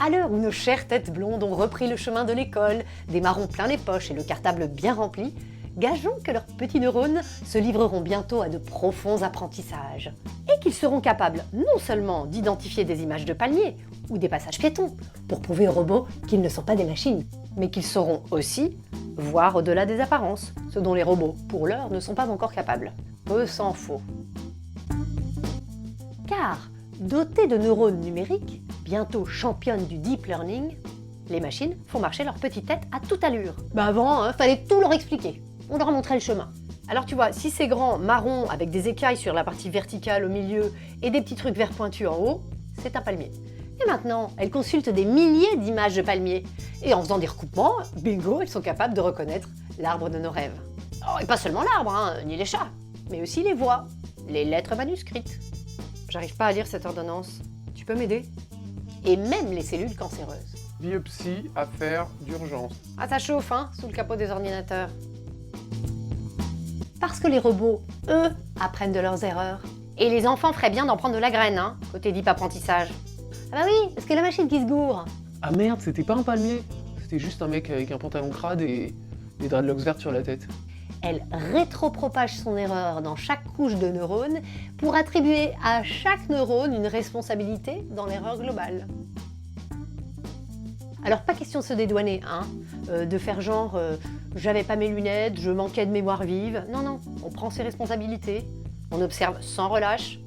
À l'heure où nos chères têtes blondes ont repris le chemin de l'école, des marrons plein les poches et le cartable bien rempli, gageons que leurs petits neurones se livreront bientôt à de profonds apprentissages. Et qu'ils seront capables non seulement d'identifier des images de palmiers ou des passages piétons, pour prouver aux robots qu'ils ne sont pas des machines, mais qu'ils sauront aussi voir au-delà des apparences, ce dont les robots, pour l'heure, ne sont pas encore capables. Peu s'en faut. Car, dotés de neurones numériques, bientôt championnes du deep learning, les machines font marcher leur petite tête à toute allure. Bah avant, fallait tout leur expliquer. On leur montrait le chemin. Alors tu vois, si c'est grand, marron, avec des écailles sur la partie verticale au milieu et des petits trucs verts pointus en haut, c'est un palmier. Et maintenant, elles consultent des milliers d'images de palmiers. Et en faisant des recoupements, bingo, elles sont capables de reconnaître l'arbre de nos rêves. Oh, et pas seulement l'arbre, ni les chats, mais aussi les voix, les lettres manuscrites. J'arrive pas à lire cette ordonnance. Tu peux m'aider? Et même les cellules cancéreuses. Biopsie à faire d'urgence. Ah, ça chauffe, sous le capot des ordinateurs. Parce que les robots, eux, apprennent de leurs erreurs. Et les enfants feraient bien d'en prendre de la graine, côté deep apprentissage. Ah bah oui, parce que la machine qui se gourre. Ah merde, c'était pas un palmier. C'était juste un mec avec un pantalon crade et des dreadlocks vertes sur la tête. Elle rétropropage son erreur dans chaque couche de neurones pour attribuer à chaque neurone une responsabilité dans l'erreur globale. Alors pas question de se dédouaner, de faire genre j'avais pas mes lunettes, je manquais de mémoire vive. Non, non, on prend ses responsabilités, on observe sans relâche,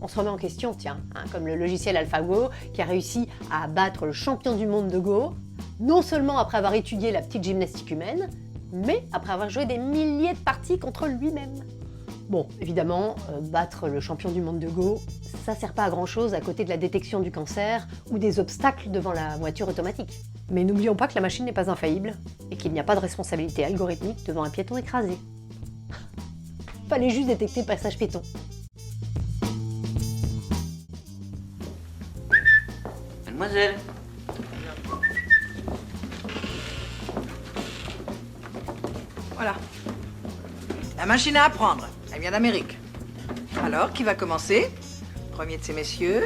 on se remet en question, tiens, comme le logiciel AlphaGo qui a réussi à battre le champion du monde de Go, non seulement après avoir étudié la petite gymnastique humaine, mais après avoir joué des milliers de parties contre lui-même. Bon, évidemment, battre le champion du monde de Go, ça sert pas à grand chose à côté de la détection du cancer ou des obstacles devant la voiture automatique. Mais n'oublions pas que la machine n'est pas infaillible et qu'il n'y a pas de responsabilité algorithmique devant un piéton écrasé. Fallait juste détecter le passage piéton. Mademoiselle. Voilà. La machine à apprendre. Elle vient d'Amérique. Alors, qui va commencer? Premier de ces messieurs.